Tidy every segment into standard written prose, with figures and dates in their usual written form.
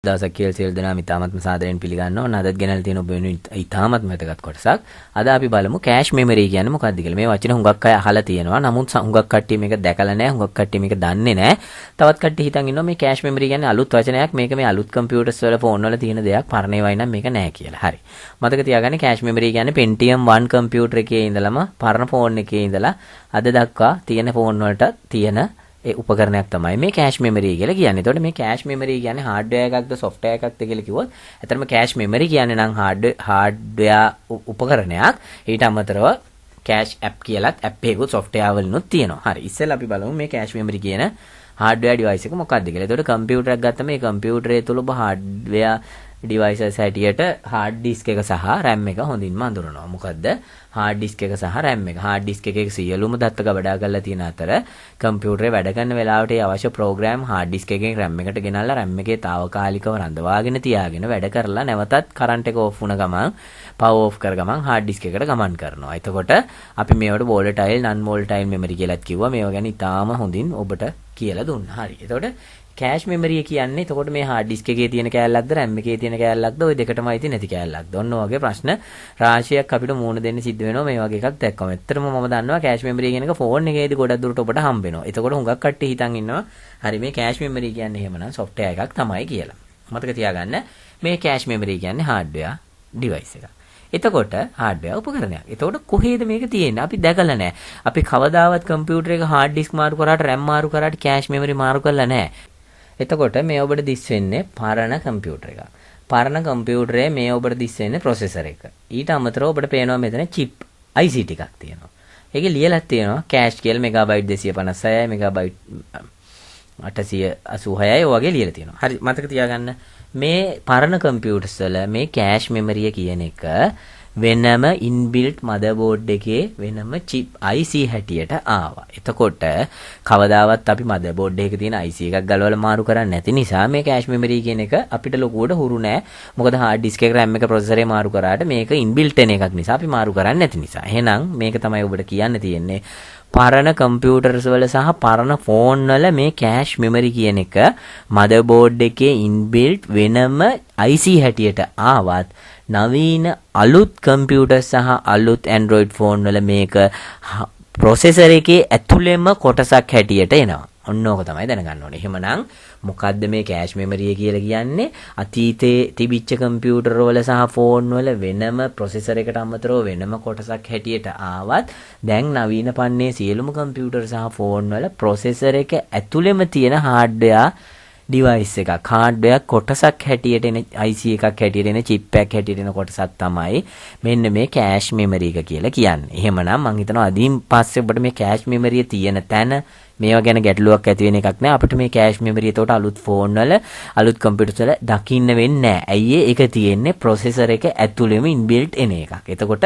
දවසක් කියලා සියලු දෙනාම ඉතාමත්ම සාදරයෙන් පිළිගන්නවා. ඔන්න අදත් ගෙනල්ලා තියෙන ඔබ වෙනුවෙන් ඉතාමත්ම වැදගත් කොටසක්. අද අපි බලමු කෑෂ් මෙමරි කියන්නේ මොකක්ද කියලා. මේ වචන හුඟක් අය අහලා තියෙනවා. නමුත් හුඟක් කට්ටිය මේක දැකලා නැහැ. හුඟක් කට්ටිය මේක දන්නේ නැහැ. තවත් කට්ටිය හිතන් ඉන්නවා මේ කෑෂ් මෙමරි කියන්නේ අලුත් වචනයක්. මේක මේ අලුත් කම්පියුටර්ස් වල ෆෝන් වල තියෙන දෙයක්. පරණ ඒවායි නම් මේක නැහැ කියලා. හරි. මතක තියාගන්න කෑෂ් මෙමරි කියන්නේ Pentium 1 කම්පියුටර් එකේ ඉඳලම පරණ ෆෝන් එකේ ඉඳලා අද දක්වා තියෙන ෆෝන් වලට තියෙන ඒ උපකරණයක් තමයි මේ කෑෂ් මෙමරි කියලා කියන්නේ. එතකොට මේ කෑෂ් මෙමරි කියන්නේ හાર્ඩ්වෙයාර් එකක්ද සොෆ්ට්වෙයාර් එකක්ද කියලා කිව්වොත් ඇත්තටම කෑෂ් මෙමරි කියන්නේ නම් හાર્ඩ්වෙයාර් උපකරණයක්. ඊට අමතරව කෑෂ් ඇප් කියලාත් ඇප් එකකුත් සොෆ්ට්වෙයාර් වලිනුත් තියෙනවා. හරි. ඉස්සෙල්ලා අපි බලමු මේ කෑෂ් මෙමරි කියන හાર્ඩ්වෙයාර් ඩිවයිස් එක මොකක්ද කියලා. එතකොට කම්පියුටර් එකක් ගත්තම මේ කම්පියුටරේ තුල ඔබ හાર્ඩ්වෙයාර් ඩිවයිසස් හැටියට හાર્ඩ් ඩිස්ක් එක සහ RAM එක හොඳින්ම අඳුරනවා. මොකද්ද? හાર્ඩ් ඩිස්ක් එක සහ RAM එක. හાર્ඩ් ඩිස්ක් එකේ සියලුම දත්ත ගබඩා කරලා තියෙන අතර කම්පියුටරේ වැඩ කරන වෙලාවට ඒ අවශ්‍ය ප්‍රෝග්‍රෑම් හાર્ඩ් ඩිස්ක් එකෙන් RAM එකට ගෙනල්ලා RAM එකේ තාවකාලිකව රඳවාගෙන තියාගෙන වැඩ කරලා නැවතත් කරන්ට් එක ඕෆ් වුණ ගමන් පවර් ඕෆ් කර ගමන් හાર્ඩ් ඩිස්ක් එකට ගමන් කරනවා. එතකොට අපි මේවට වෝලටයිල් නන් වෝලටයිල් මෙමරි කියලාත් කිව්වා. මේවා ගැන ඉතාම හොඳින් ඔබට කියලා දුන්නා. හරි. එතකොට කෑෂ් මෙමරි කියන්නේ එතකොට මේ හાર્ඩ් ඩිස්ක් එකේ තියෙන කෑල්ලක්ද RAM එකේ තියෙන කෑල්ලක්ද ওই දෙකටම අයිති නැති කෑල්ලක්ද? ඔන්න ඔයගේ ප්‍රශ්න රාශියක් අපිට මුහුණ දෙන්න සිද්ධ වෙනවා මේ වගේ එකක් දැක්කම. ඇත්තටම මම දන්නවා කෑෂ් මෙමරි කියන එක ෆෝන් එකේදී ගොඩක් දුරට ඔබට හම්බ වෙනවා. එතකොට හුඟක් කට්ටිය හිතන් ඉන්නවා හරි මේ කෑෂ් මෙමරි කියන්නේ එහෙමනම් සොෆ්ට්වෙයාර් එකක් තමයි කියලා. මතක තියාගන්න මේ කෑෂ් මෙමරි කියන්නේ හાર્ඩ්වෙයාර් ඩිවයිස් එකක්. එතකොට හાર્ඩ්වෙයාර් උපකරණයක්. එතකොට කොහේද මේක තියෙන්නේ? අපි දැකලා නැහැ. අපි කවදාවත් කම්පියුටර් එක හાર્ඩ් ඩිස්ක් මාරු කරාට RAM මාරු කරාට කෑෂ් මෙමරි මාරු කරලා නැහැ. එතකොට මේ ඔබට දිස් වෙන්නේ පරණ කම්පියුටර් එකක්. පරණ කම්පියුටරේ මේ ඔබට දිස් වෙන්නේ ප්‍රොසෙසර් එක. ඊට අමතරව ඔබට පේනවා මෙතන chip IC ටිකක් තියෙනවා. ඒකේ ලියලා තියෙනවා කෑෂ් කියලා මෙගාබයිට් 256යි මෙගාබයිට් 886යි වගේ ලියලා තියෙනවා. හරි මතක තියාගන්න මේ පරණ කම්පියුටර්ස් වල මේ කෑෂ් මෙමරිය කියන එක වෙනම ඉන්බිල්ට් මදර්බෝඩ් එකේ වෙනම chip IC හැටියට ආවා. එතකොට කවදාවත් අපි මදර්බෝඩ් එකේ තියෙන IC එකක් ගලවලා මාරු කරන්නේ නැති නිසා මේ කෑෂ් මෙමරි කියන එක අපිට ලොකුවට හුරු නෑ. මොකද hard disk එක RAM එක processor මාරු කරාට මේක ඉන්බිල්ට් එන එකක් නිසා අපි මාරු කරන්නේ නැති නිසා. එහෙනම් මේක තමයි ඔබට කියන්න තියෙන්නේ. පරණ කම්පියුටර්ස් වල සහ පරණ ෆෝන් වල මේ කෑෂ් මෙමරි කියන එක මදර්බෝඩ් එකේ ඉන්බිල්ට් වෙනම IC හැටියට ආවත් නවීන අලුත් කම්පියුටර් සහ අලුත් Android ෆෝන් වල මේක ප්‍රොසෙසර් එකේ ඇතුළෙම කොටසක් හැටියට එනවා. ඔන්න ඕක තමයි දැනගන්න ඕනේ. එහෙමනම් මොකද්ද මේ කෑෂ් මෙමරිය කියලා කියන්නේ? අතීතයේ තිබිච්ච කම්පියුටර් වල සහ ෆෝන් වල වෙනම ප්‍රොසෙසර් එකට අමතරව වෙනම කොටසක් හැටියට ආවත් දැන් නවීන පන්නේ සියලුම කම්පියුටර් සහ ෆෝන් වල ප්‍රොසෙසර් එක ඇතුළෙම තියෙන හાર્ඩ්වෙයාර් ඩිවයිස් එකක් හાર્ඩ්වෙයාර් කොටසක් හැටියට එන IC එකක් හැටියට එන chip එකක් හැටියට එන කොටසක් තමයි මෙන්න මේ කෑෂ් මෙමරි එක කියලා කියන්නේ. එහෙමනම් මම හිතනවා අදින් පස්සේ ඔබට මේ කෑෂ් මෙමරිය තියෙන තැන මේවා ගැන ගැටලුවක් ඇති වෙන එකක් නෑ. අපිට මේ කෑෂ් මෙමරි එතකොට අලුත් ෆෝන් වල අලුත් කම්පියුටර්ස් වල දකින්න වෙන්නේ නෑ. ඇයි ඒක තියෙන්නේ ප්‍රොසෙසර් එක ඇතුළෙම ඉන්බිල්ට් එන එකක්. එතකොට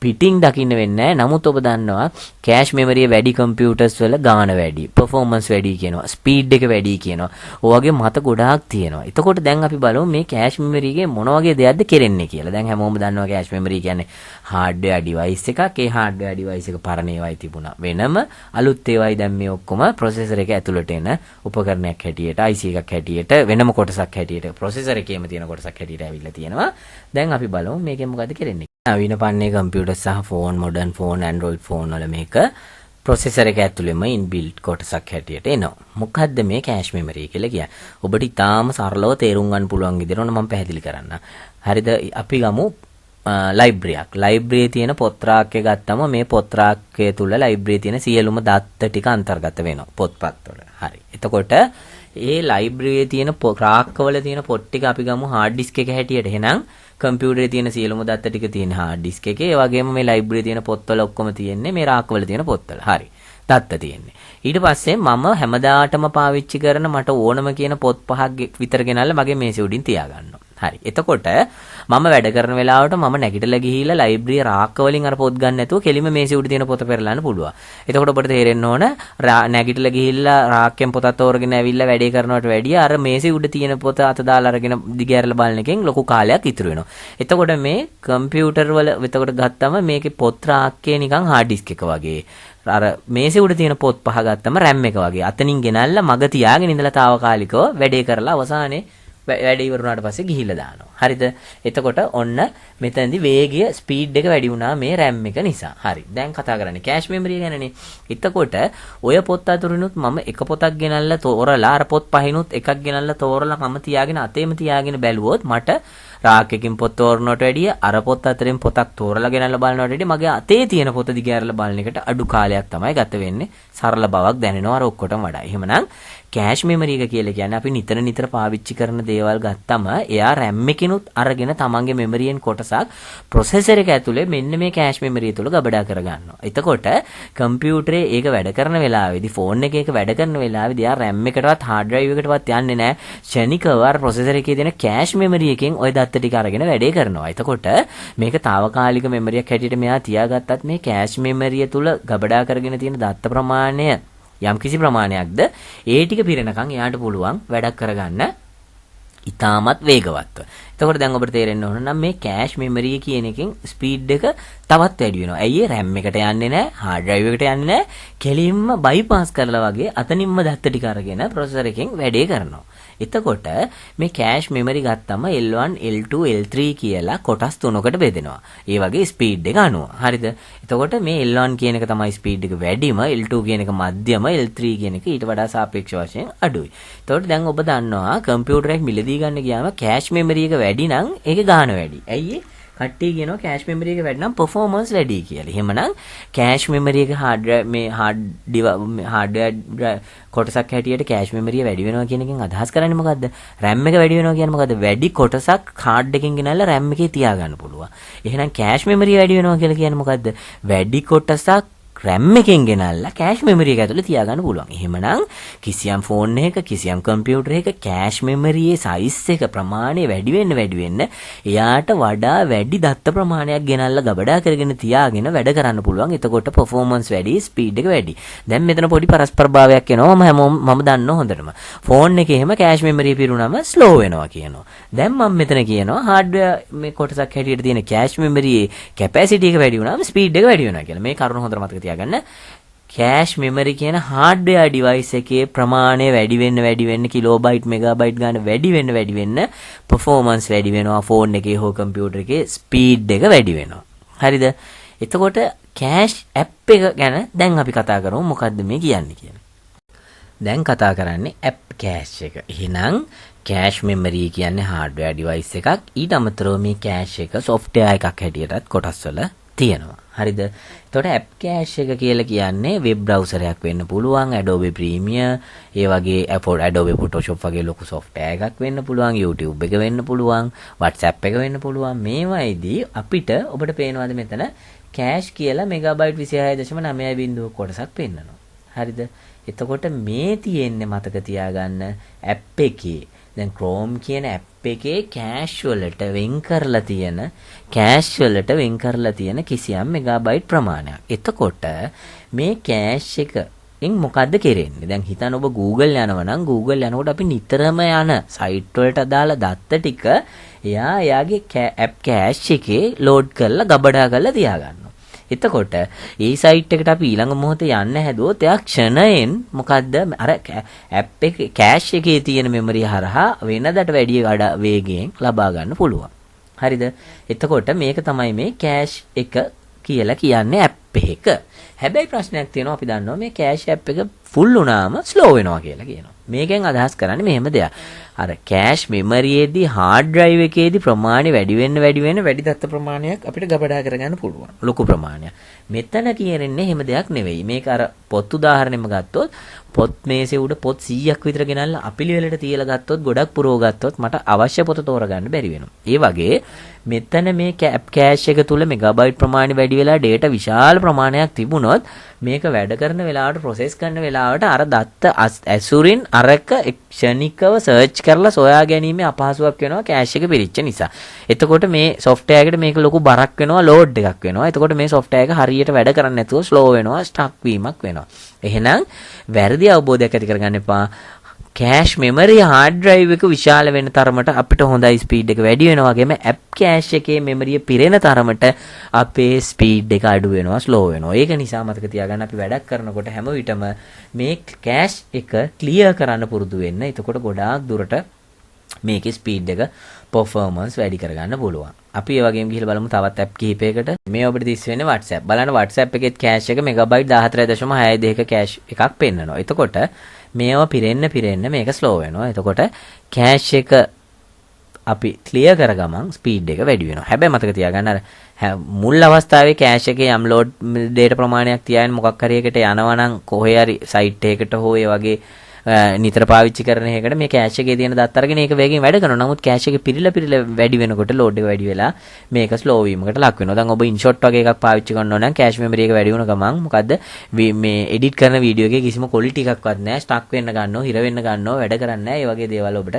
පිටින් දකින්න වෙන්නේ නෑ. නමුත් ඔබ දන්නවා කෑෂ් මෙමරිය වැඩි කම්පියුටර්ස් වල ගාණ වැඩි, performance වැඩි කියනවා, ස්පීඩ් එක වැඩි කියනවා. ඔයගේ මත ගොඩාක් තියෙනවා. එතකොට දැන් අපි බලමු මේ කෑෂ් මෙමරි එකේ මොන වගේ දෙයක්ද කෙරෙන්නේ කියලා. දැන් හැමෝම දන්නවා කෑෂ් මෙමරි කියන්නේ හાર્ඩ්වෙයාර් ඩිවයිස් එකක්. ඒ හાર્ඩ්වෙයාර් ඩිවයිස් එක පරණ ඒවායි තිබුණා. වෙනම අලුත් ඒවායි දැන් මේ ඔක්කොම ප්‍රොසෙසර් එක ඇතුළට එන උපකරණයක් හැටියට IC එකක් හැටියට වෙනම කොටසක් හැටියට ප්‍රොසෙසර් එකේම තියෙන කොටසක් හැටියට ඇවිල්ලා තියෙනවා. දැන් අපි බලමු මේකෙන් මොකද කරන්නේ. නවීන පන්නේ කම්පියුටර් සහ phone modern phone Android phone වල මේක ප්‍රොසෙසර් එක ඇතුළෙම ඉන්බිල්ට් කොටසක් හැටියට එනවා. මොකද්ද මේ කෑෂ් මෙමරි කියලා කියන්නේ? ඔබට ඉතාලම සරලව තේරුම් ගන්න පුළුවන් විදිහට මම පැහැදිලි කරන්න. හරිද? අපි ගමු ලයිබ්‍රරියක්. ලයිබ්‍රරියේ තියෙන පොත් රාක්කය ගත්තම මේ පොත් රාක්කය තුල ලයිබ්‍රරියේ තියෙන සියලුම දත්ත ටික අන්තර්ගත වෙනවා පොත්පත් වල. හරි. එතකොට ඒ ලයිබ්‍රරියේ තියෙන රාක්කවල තියෙන පොත් ටික අපි ගමු හાર્ඩ් ඩිස්ක් එක හැටියට. එහෙනම් කම්පියුටරේ තියෙන සියලුම දත්ත ටික තියෙන හાર્ඩ් ඩිස්ක් එකේ. ඒ වගේම මේ ලයිබ්‍රරියේ තියෙන පොත්වල ඔක්කොම තියෙන්නේ මේ රාක්කවල තියෙන පොත්වල. හරි. දත්ත තියෙන්නේ. ඊට පස්සේ මම හැමදාටම පාවිච්චි කරන මට ඕනම කියන පොත් පහක් විතර ගෙනල්ලා මගේ මේසෙ උඩින් තියාගන්නවා. හරි. එතකොට මම වැඩ කරන වෙලාවට මම නැගිටලා ගිහිල්ලා ලයිබ්‍රරිය රාක්ක වලින් අර පොත් ගන්න නැතුව කෙලිම මේසෙ උඩ තියෙන පොත පෙරලන්න පුළුවන්. එතකොට ඔබට තේරෙන්න ඕන නැගිටලා ගිහිල්ලා රාක්කෙන් පොතත් තෝරගෙන ඇවිල්ලා වැඩේ කරනවට වැඩිය අර මේසෙ උඩ තියෙන පොත අත දාලා අරගෙන දිගහැරලා බලන එකෙන් ලොකු කාලයක් ඉතුරු වෙනවා. එතකොට මේ කම්පියුටර් වල එතකොට ගත්තම මේකේ පොත් රාක්කේ නිකන් හાર્ඩ් ඩිස්ක් එක වගේ. අර මේසෙ උඩ තියෙන පොත් පහ ගත්තම RAM එක වගේ. අතනින් ගෙනල්ලා මග තියාගෙන ඉඳලා తాවකාලිකව වැඩේ කරලා අවසානයේ වැඩ ඉවර වුණාට පස්සේ ගිහිල්ලා දානවා. හරිද? එතකොට ඔන්න මෙතනදී වේගය ස්පීඩ් එක වැඩි වුණා මේ RAM එක නිසා. හරි. දැන් කතා කරන්නේ කෑෂ් මෙමරිය ගැනනේ. එතකොට ඔය පොත් අතරිනුත් මම එක පොතක් ගෙනල්ලා තෝරලා අර පොත් පහිනුත් එකක් ගෙනල්ලා තෝරලා මම තියාගෙන අතේම තියාගෙන බැලුවොත් මට රාක්කකින් පොත් තෝරනවට වැඩිය අර පොත් අතරින් පොතක් තෝරලා ගෙනල්ලා බලනවට වැඩිය මගේ අතේ තියෙන පොත දිග ඇරලා බලන එකට අඩු කාලයක් තමයි ගත වෙන්නේ. සරල බවක් දැනෙනවා අර ඔක්කොටම වඩා. එහෙමනම් කෑෂ් මෙමරි එක කියලා කියන්නේ අපි නිතර පාවිච්චි කරන දේවල් ගත්තම එයා RAM එකකිනුත් අරගෙන තමන්ගේ මෙමරියෙන් කොටසක් ප්‍රොසෙසර් එක ඇතුලේ මෙන්න මේ කෑෂ් මෙමරිය තුල ගබඩා කරගන්නවා. එතකොට කම්පියුටරේ ඒක වැඩ කරන වෙලාවේදී ෆෝන් එකේ ඒක වැඩ කරන වෙලාවේදී එයා RAM එකටවත් hard drive එකටවත් යන්නේ නැහැ. ක්ෂණිකව අර ප්‍රොසෙසර් එකේ තියෙන කෑෂ් මෙමරි එකෙන් ওই දත්ත ටික අරගෙන වැඩේ කරනවා. එතකොට මේක తాවකාලික මෙමරියක් හැටියට මෙයා තියාගත්තත් මේ කෑෂ් මෙමරිය තුල ගබඩා කරගෙන තියෙන දත්ත ප්‍රමාණය යම් කිසි ප්‍රමාණයක්ද ඒ ටික පිරෙනකන් එයාට පුළුවන් වැඩක් කරගන්න ඉතාමත් වේගවත්ව. එතකොට දැන් ඔබට තේරෙන්න ඕන නම් මේ කෑෂ් මෙමරි කියන එකෙන් ස්පීඩ් එක තවත් වැඩි වෙනවා. ඇයි ඒ RAM එකට යන්නේ නැහැ, hard drive එකට යන්නේ නැහැ. කෙලින්ම bypass කරලා වගේ අතනින්ම දත්ත ටික අරගෙන ප්‍රොසෙසර් එකෙන් වැඩේ කරනවා. එතකොට මේ කෑෂ් මෙමරි ගත්තම L1, L2, L3 කියලා කොටස් තුනකට බෙදෙනවා. ඒ වගේ ස්පීඩ් එක අනුව. හරිද? එතකොට මේ L1 කියන එක තමයි ස්පීඩ් එක වැඩිම, L2 කියන එක මධ්‍යම, L3 කියන එක ඊට වඩා සාපේක්ෂ වශයෙන් අඩුයි. එතකොට දැන් ඔබ දන්නවා කම්පියුටරයක් මිලදී ගන්න ගියාම කෑෂ් මෙමරි එක වැඩි නම් ඒකේ ගාණ වැඩි. ඇයි කට්ටිය කියනවා කෑෂ් මෙමරි එක වැඩි නම් performance වැඩි කියලා. එහෙමනම් කෑෂ් මෙමරි එක hardware කොටසක් හැටියට කෑෂ් මෙමරිය වැඩි වෙනවා කියන එකෙන් අදහස් කරන්නේ මොකද්ද? RAM එක වැඩි වෙනවා කියන්නේ මොකද්ද? වැඩි කොටසක් කාඩ් එකකින් ගෙනල්ලා RAM එකේ තියාගන්න පුළුවන්. එහෙනම් කෑෂ් මෙමරිය වැඩි වෙනවා කියලා කියන්නේ මොකද්ද? වැඩි කොටසක් RAM එකෙන් ගෙනල්ලා කෑෂ් මෙමරි එක ඇතුලේ තියාගන්න පුළුවන්. එහෙමනම් කිසියම් ෆෝන් එකක කිසියම් කම්පියුටර් එකක කෑෂ් මෙමරියේ සයිස් එක ප්‍රමාණය වැඩි වෙන්න එයාට වඩා වැඩි දත්ත ප්‍රමාණයක් ගෙනල්ලා ගබඩා කරගෙන තියාගෙන වැඩ කරන්න පුළුවන්. එතකොට performance වැඩි, ස්පීඩ් එක වැඩි. දැන් මෙතන පොඩි පරස්පර භාවයක් එනවා. මම දන්නවා හොඳටම. ෆෝන් එකේ එහෙම කෑෂ් මෙමරිය පිරුණාම ස්ලෝ වෙනවා කියනවා. දැන් මම මෙතන කියනවා hardware මේ කොටසක් හැටියට තියෙන කෑෂ් මෙමරියේ capacity එක වැඩි වුණාම ස්පීඩ් එක වැඩි වෙනවා කියලා. මේ කරුණ හොඳට මතක තියාගන්න. කෑෂ් මෙමරි කියන hardware device එකේ ප්‍රමාණය වැඩි වෙන්න කිලෝබයිට් මෙගාබයිට් ගන්න වැඩි වෙන්න performance වැඩි වෙනවා. ෆෝන් එකේ හෝ කම්පියුටර් එකේ ස්පීඩ් එක වැඩි වෙනවා. හරිද? එතකොට කෑෂ් ඇප් එක ගැන දැන් අපි කතා කරමු. මොකද්ද මේ කියන්නේ කියලා. දැන් කතා කරන්නේ ඇප් කෑෂ් එක. එහෙනම් කෑෂ් මෙමරි කියන්නේ hardware device එකක්. ඊට අමතරව මේ කෑෂ් එක software එකක් හැටියටත් කොටස් වල තියෙනවා. හරිද? එතකොට ඇප් කෑෂ් එක කියලා කියන්නේ වෙබ් බ්‍රවුසර් එකක් වෙන්න පුළුවන්, Adobe Premiere, ඒ වගේ Adobe Photoshop වගේ ලොකු software එකක් වෙන්න පුළුවන්, YouTube එක වෙන්න පුළුවන්, WhatsApp එක වෙන්න පුළුවන්. මේවයිදී අපිට ඔබට පේනවාද මෙතන කෑෂ් කියලා මෙගාබයිට් 26.9 කොටසක් පෙන්නනවා. හරිද? එතකොට මේ තියෙන්නේ මතක තියාගන්න ඇප් එකේ. දැන් Chrome කියන ඇප් එකේ කෑෂ් වලට වෙන් කරලා තියෙන කිසියම් මෙගාබයිට් ප්‍රමාණයක්. එතකොට මේ කෑෂ් එකෙන් මොකද්ද කරන්නේ? දැන් හිතන්න ඔබ Google යනවා නම් Google යනකොට අපි නිතරම යන සයිට් වලට අදාළ දත්ත ටික එයාගේ ඇප් කෑෂ් එකේ ලෝඩ් කරලා ගබඩා කරලා තියාගන්නවා. එතකොට ඒ සයිට් එකට අපි ඊළඟ මොහොතේ යන්න හැදුවොත් එයා ක්ෂණයෙන් මොකද්ද අර ඇප් එකේ කෑෂ් එකේ තියෙන මෙමරිය හරහා වෙනදට වැඩිය වේගයෙන් ලබා ගන්න පුළුවන්. හරිද? එතකොට මේක තමයි මේ කෑෂ් එක කියලා කියන්නේ ඇප් එක. හැබැයි ප්‍රශ්නයක් තියෙනවා. අපි දන්නවා මේ කෑෂ් ඇප් එක ෆුල් වුණාම ස්ලෝ වෙනවා කියලා කියනවා. මේකෙන් අදහස් කරන්නේ මෙහෙම දෙයක්. අර කෑෂ් මෙමරියේදී hard drive එකේදී ප්‍රමාණය වැඩි වෙන්න වැඩි දත්ත ප්‍රමාණයක් අපිට ගබඩා කරගන්න පුළුවන්. ලොකු ප්‍රමාණයක්. මෙතන කියන්නේ එහෙම දෙයක් නෙවෙයි. මේක අර පොත් උදාහරණෙම ගත්තොත් පොත් මේසේ උඩ පොත් 100ක් විතර ගෙනල්ලා අපිලිවෙලට තියලා ගත්තොත් ගොඩක් පුරව ගත්තොත් මට අවශ්‍ය පොත තෝරගන්න බැරි වෙනවා. ඒ වගේ මෙතන මේ කෑෂ් එක තුල මෙගාබයිට් ප්‍රමාණය වැඩි වෙලා data විශාල ප්‍රමාණයක් තිබුණොත් මේක වැඩ කරන වෙලාවට process කරන වෙලාවට අර දත්ත ඇසුරින් අරක ක්ෂණිකව search කරලා සොයා ගැනීම අපහසුයක් වෙනවා කෑෂ් එක පිරිච්ච නිසා. එතකොට මේ software එකට මේක ලොකු බරක් වෙනවා, load එකක් වෙනවා. එතකොට මේ software එක හරියට වැඩ කරන්නේ නැතුව slow වෙනවා, stuck වීමක් වෙනවා. එහෙනම් වැරදි අවබෝධයක් ඇති කරගන්න එපා. කෑෂ් මෙමරි hard drive එක විශාල වෙන තරමට අපිට හොඳයි ස්පීඩ් එක වැඩි වෙනවා වගේම ඇප් කෑෂ් එකේ මෙමරිය පිරෙන තරමට අපේ ස්පීඩ් එක අඩු වෙනවා, ස්ලෝ වෙනවා. ඒක නිසා මතක තියාගන්න අපි වැඩක් කරනකොට හැම විටම මේ කෑෂ් එක ක්ලියර් කරන්න පුරුදු වෙන්න. එතකොට ගොඩාක් දුරට මේකේ ස්පීඩ් එක performance වැඩි කරගන්න පුළුවන්. අපි ඒ වගේම ගිහලා බලමු තවත් app කිහිපයකට. මේ ඔබට දිස් වෙන්නේ WhatsApp. බලන්න WhatsApp එකේ cache එක megabyte 14.62 cache එකක් පෙන්නනවා. එතකොට මේව පිරෙන්න මේක slow වෙනවා. එතකොට cache එක අපි clear කර ගමන් speed එක වැඩි වෙනවා. හැබැයි මතක තියාගන්න අර මුල් අවස්ථාවේ cache එකේ යම් load data ප්‍රමාණයක් තියාගෙන මොකක් හරි එකට යනවා නම් කොහේ හරි site එකකට හෝ ඒ වගේ නිතර පාවිච්චි කරන එකකට මේ cache එකේ තියෙන දත් අරගෙන ඒක වේගෙන් වැඩ කරනවා. නමුත් cache එක පිරිලා වැඩි වෙනකොට load එක වැඩි වෙලා මේක slow වීමකට ලක් වෙනවා. දැන් ඔබ InShot වගේ එකක් පාවිච්චි කරනවා නම් cache memory එක වැඩි වුණ ගමන් මොකද්ද මේ edit කරන වීඩියෝ එකේ කිසිම quality එකක්වත් නැහැ. stuck වෙන්න ගන්නවා, හිර වෙන්න ගන්නවා, වැඩ කරන්නේ නැහැ. ඒ වගේ දේවල් ඔබට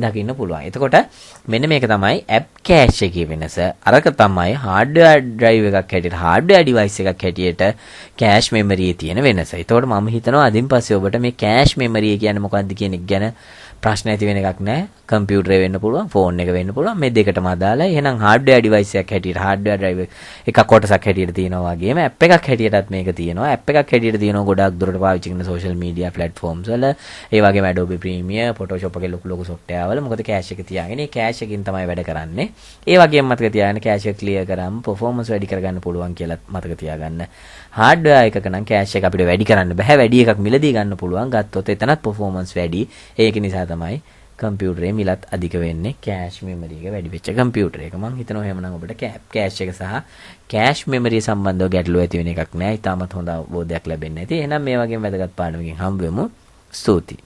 දකින්න පුළුවන්. එතකොට මෙන්න මේක තමයි app cache එකේ වෙනස. අරක තමයි hardware drive එකක් හැටියට, hardware device එකක් හැටියට cache memory එකේ තියෙන වෙනස. එතකොට මම හිතනවා අදින් පස්සේ ඔබට මේ cache memory කියන්නේ මොකක්ද කියන එක ගැන ප්‍රශ්න ඇති වෙන එකක් නැහැ. කම්පියුටර් එක වෙන්න පුළුවන්, ෆෝන් එක වෙන්න පුළුවන්. මේ දෙකටම අදාළයි. එහෙනම් hardware device එකක් හැටියට, hardware drive එකක් කොටසක් හැටියට තියෙනවා වගේම app එකක් හැටියටත් මේක තියෙනවා. app එකක් හැටියට තියෙනවා ගොඩාක් දුරට පාවිච්චි කරන social media platforms වල. ඒ වගේම Adobe Premiere, Photoshop වගේ ලොකු software වල. මොකද cache එක තියාගෙන ඒ cache එකකින් තමයි වැඩ කරන්නේ. ඒ වගේම මතක තියාගන්න cache එක clear කරාම performance වැඩි කරගන්න පුළුවන් කියලා මතක තියාගන්න. hardware එකක නම් cache එක අපිට වැඩි කරන්න බෑ. වැඩි එකක් මිලදී ගන්න පුළුවන්. ගත්තොත් එතනත් performance වැඩි. ඒක නිසා තමයි කම්පියුටරේ මිලත් අධික වෙන්නේ cache memory එක වැඩි වෙච්ච කම්පියුටර් එක. මම හිතනවා එහෙමනම් ඔබට cache එක සහ cache memory සම්බන්ධව ගැටලුව ඇති වෙන එකක් නෑ. ඉතාමත් හොඳ අවබෝධයක් ලැබෙන්නේ නැති. එහෙනම් මේ වගේම වැදගත් පාඩමකින් හම්බ වෙමු. ස්තුතියි.